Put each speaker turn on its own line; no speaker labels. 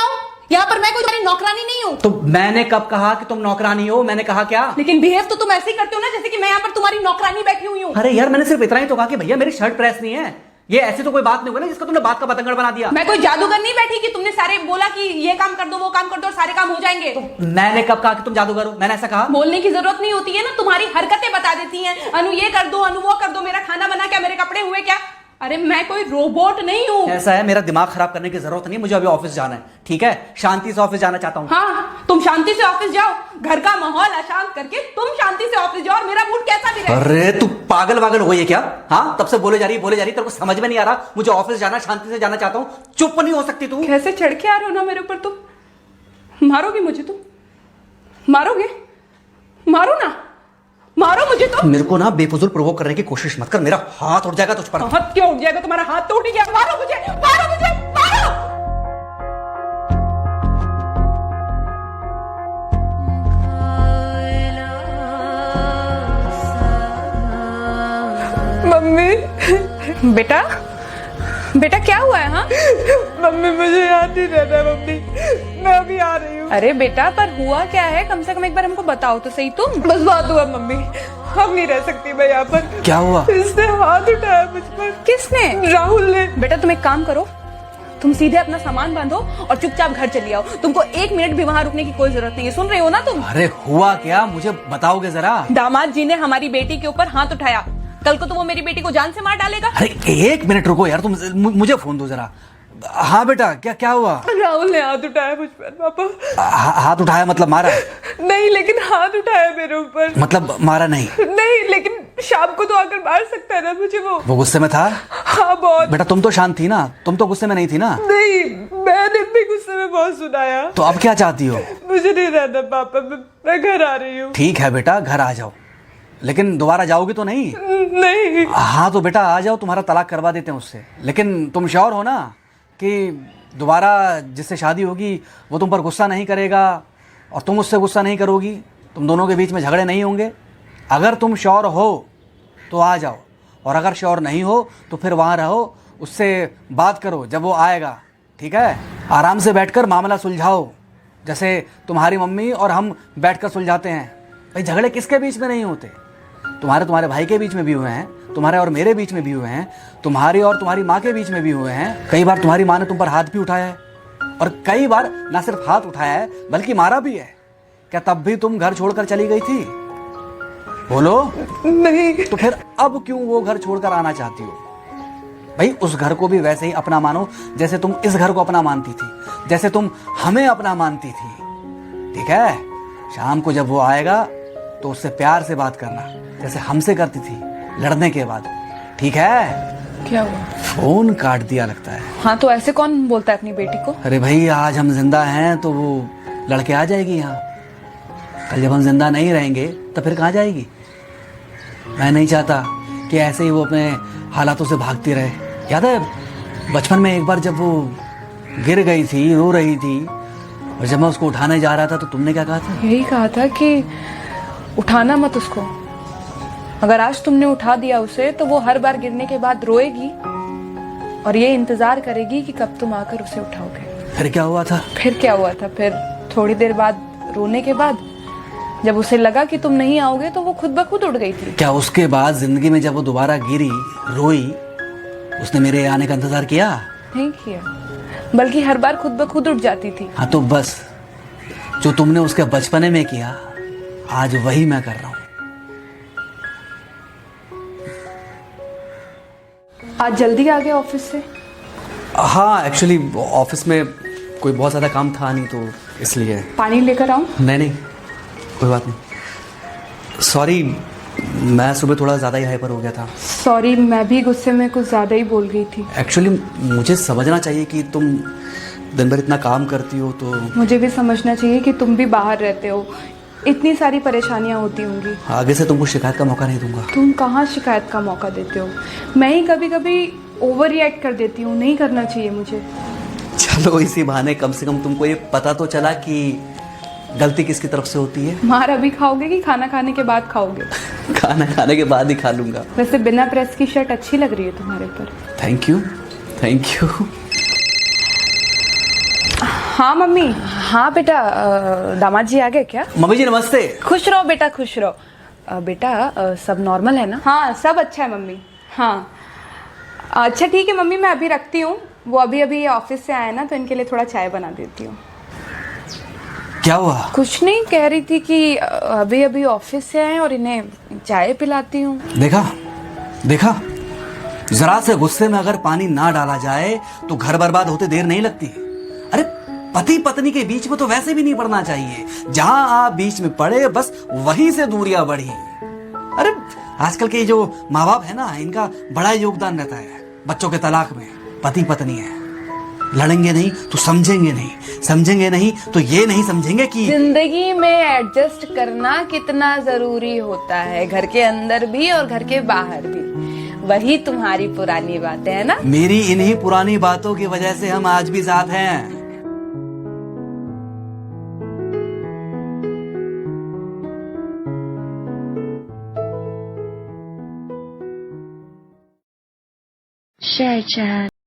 आओ यहाँ पर, मैं कोई तुम्हारी नौकरानी नहीं हूँ।
तो मैंने कब कहा कि तुम नौकरानी हो? मैंने कहा क्या?
लेकिन बिहेव तो तुम ऐसे ही करते हो ना जैसे कि मैं यहाँ पर तुम्हारी नौकरानी बैठी हुई हूँ।
अरे यार, मैंने सिर्फ इतना ही तो कहा कि भैया मेरी शर्ट प्रेस नहीं है। ये ऐसी तो कोई बात नहीं हुई ना जिसका तुमने बात का बतंगड़ बना दिया।
मैं कोई जादूगर नहीं बैठी कि तुमने सारे बोला कि ये काम कर दो वो काम कर दो और सारे काम हो जाएंगे।
तो मैंने कब कहा कि तुम जादूगर हो? मैंने ऐसा कहा?
बोलने की जरूरत नहीं होती है ना, तुम्हारी हरकतें बता देती हैं। अनु ये कर दो, अनु वो कर दो, मेरा खाना बना क्या, मेरे कपड़े हुए क्या। अरे मैं कोई रोबोट नहीं हूँ।
ऐसा है, मेरा दिमाग खराब करने की जरूरत नहीं है, मुझे अभी ऑफिस जाना है। ठीक है, शांति से ऑफिस जाना चाहता हूँ।
हाँ, तुम शांति से ऑफिस जाओ, घर का माहौल अशांत करके तुम शांति से ऑफिस जाओ और मेरा मूड कैसा भी रहे।
अरे तू पागल वागल हो ये क्या? हाँ, तब से बोले जा रही तेरे को समझ में नहीं आ रहा? मुझे ऑफिस जाना, शांति से जाना चाहता हूँ। चुप नहीं हो सकती तू?
कैसे चढ़ के आ रहे हो ना मेरे ऊपर तुम। मारोगे मुझे? तुम मारोगे? मारो ना, मारो मुझे। तो
मेरे को ना बेफजूल प्रोवोक करने की कोशिश मत कर, मेरा हाथ उठ जाएगा तुझ पर।
हाथ क्यों उठ जाएगा? तुम्हारा हाथ तो उठ गया। मारो मुझे, मारो मुझे, मारो। मम्मी। बेटा, बेटा क्या हुआ है? हाँ
मम्मी मुझे याद नहीं रहता मम्मी, मैं अभी आ रही हूँ।
अरे बेटा, पर हुआ क्या है? कम से कम एक बार हमको बताओ तो सही। तुम
बस बात हुआ मम्मी, हम नहीं रह सकती मैं यहाँ पर।
क्या हुआ?
इसने हाथ उठाया मुझ पर।
किसने?
राहुल ने।
बेटा तुम एक काम करो, तुम सीधे अपना सामान बांधो और चुपचाप घर चली आओ। तुमको 1 मिनट भी वहाँ रुकने की कोई जरूरत नहीं है। सुन रहे हो ना तुम?
अरे हुआ क्या, मुझे बताओगे जरा?
दामाद जी ने हमारी बेटी के ऊपर हाथ उठाया। कल को तो वो मेरी बेटी को जान से मार डालेगा।
अरे 1 मिनट रुको यार, तुम मुझे फोन दो जरा। हाँ बेटा, क्या क्या हुआ?
राहुल ने हाथ उठाया मुझ पर पापा।
हाथ उठाया मतलब मारा?
नहीं, लेकिन हाथ उठाया मेरे ऊपर।
मतलब मारा नहीं?
नहीं, लेकिन शाम को तो आकर मार सकता है ना मुझे वो
गुस्से में था?
हाँ बहुत।
बेटा तुम तो शांत थी ना, तुम तो गुस्से में नहीं थी ना?
नहीं, मैंने भी गुस्से में बहुत सुनाया।
तो अब क्या चाहती हो?
मुझे नहीं रहना पापा, मैं घर आ रही हूँ।
ठीक है बेटा, घर आ जाओ, लेकिन दोबारा जाओगी तो नहीं?
नहीं।
हाँ तो बेटा आ जाओ, तुम्हारा तलाक करवा देते हैं उससे। लेकिन तुम श्योर हो ना कि दोबारा जिससे शादी होगी वो तुम पर गुस्सा नहीं करेगा और तुम उससे गुस्सा नहीं करोगी? तुम दोनों के बीच में झगड़े नहीं होंगे? अगर तुम श्योर हो तो आ जाओ, और अगर श्योर नहीं हो तो फिर वहाँ रहो, उससे बात करो जब वो आएगा। ठीक है, आराम से बैठकर मामला सुलझाओ, जैसे तुम्हारी मम्मी और हम बैठकर सुलझाते हैं। भाई झगड़े किसके बीच में नहीं होते? तुम्हारे भाई के बीच में भी हुए हैं, तुम्हारे और मेरे बीच में भी हुए हैं, तुम्हारी और तुम्हारी माँ के बीच में भी हुए हैं। कई बार तुम्हारी माँ ने तुम पर हाथ भी उठाया है, और कई बार ना सिर्फ हाथ उठाया है बल्कि मारा भी है। क्या तब भी तुम घर छोड़कर चली गई थी? बोलो।
नहीं।
तो फिर अब क्यों वो घर छोड़कर आना चाहती हो? भाई उस घर को भी वैसे ही अपना मानो जैसे तुम इस घर को अपना मानती थी, जैसे तुम हमें अपना मानती थी। ठीक है, शाम को जब वो आएगा तो उससे प्यार से बात करना, जैसे हमसे करती थी लड़ने के बाद। ठीक है?
क्या हुआ?
फोन काट दिया लगता है।
हाँ तो ऐसे कौन बोलता है अपनी बेटी को?
अरे भाई आज हम जिंदा हैं तो वो लड़के आ जाएगी यहाँ, कल जब हम जिंदा नहीं रहेंगे तो फिर कहाँ जाएगी? मैं नहीं चाहता कि ऐसे ही वो अपने हालातों से भागती रहे। याद है बचपन में एक बार जब वो गिर गई थी, रो रही थी, और जब मैं उसको उठाने जा रहा था तो तुमने क्या कहा था?
यही कहा था कि उठाना मत उसको। अगर आज तुमने उठा दिया उसे तो वो हर बार गिरने के बाद रोएगी और ये इंतजार करेगी कि कब तुम आकर उसे उठाओगे।
फिर क्या हुआ था?
फिर क्या हुआ था? फिर थोड़ी देर बाद रोने के बाद जब उसे लगा कि तुम नहीं आओगे तो वो खुद ब खुद उठ गई थी।
क्या उसके बाद जिंदगी में जब वो दोबारा गिरी, रोई, उसने मेरे आने का इंतजार किया?
नहीं किया, बल्कि हर बार खुद ब खुद उठ जाती थी।
हाँ तो बस जो तुमने उसके बचपने में किया आज वही मैं कर रहा हूँ।
आज जल्दी आ गए ऑफिस से?
हाँ एक्चुअली ऑफिस में कोई बहुत ज़्यादा काम था नहीं तो इसलिए।
पानी लेकर आऊं?
नहीं कोई बात नहीं। सॉरी, मैं सुबह थोड़ा ज़्यादा ही हाइपर हो गया था।
सॉरी, मैं भी गुस्से में कुछ ज़्यादा ही बोल गई थी।
एक्चुअली मुझे समझना चाहिए कि तुम दिन भर इतना काम करती हो तो।
मुझे भी समझना चाहिए कि तुम भी बाहर रहते हो, इतनी सारी परेशानियां होती होंगी।
आगे से तुमको शिकायत का मौका नहीं दूंगा।
तुम कहाँ शिकायत का मौका देते हो? मैं ही कभी कभी ओवर रिएक्ट कर देती हूँ, नहीं करना चाहिए मुझे।
चलो इसी बहाने कम से कम तुमको ये पता तो चला कि गलती किसकी तरफ से होती है।
मार अभी खाओगे कि खाना खाने के बाद खाओगे?
खाना खाने के बाद ही खा लूंगा।
वैसे बिना प्रेस की शर्ट अच्छी लग रही है तुम्हारे ऊपर।
Thank you.
हाँ मम्मी। हाँ बेटा, दामाद जी आ गए क्या?
मम्मी जी नमस्ते।
खुश रहो बेटा, खुश रहो। बेटा सब नॉर्मल है ना? हाँ सब अच्छा है मम्मी। हाँ अच्छा ठीक है मम्मी, मैं अभी रखती हूँ। वो अभी अभी ऑफिस से आए ना, तो इनके लिए थोड़ा चाय बना देती हूँ।
क्या हुआ?
कुछ नहीं, कह रही थी कि अभी अभी ऑफिस से आए और इन्हें चाय पिलाती हूँ।
देखा देखा, जरा से गुस्से में अगर पानी ना डाला जाए तो घर बर्बाद होते देर नहीं लगती। अरे पति पत्नी के बीच में तो वैसे भी नहीं पड़ना चाहिए। जहां आप बीच में पड़े बस वहीं से दूरियां बढ़ी। अरे आजकल के जो माँ बाप है ना, इनका बड़ा योगदान रहता है बच्चों के तलाक में। पति पत्नी है, लड़ेंगे नहीं तो समझेंगे नहीं, समझेंगे नहीं तो ये नहीं समझेंगे कि
जिंदगी में एडजस्ट करना कितना जरूरी होता है, घर के अंदर भी और घर के बाहर भी। वही तुम्हारी पुरानी बातें है ना।
मेरी इन्हीं पुरानी बातों की वजह से हम आज भी साथ हैं।
Share chat.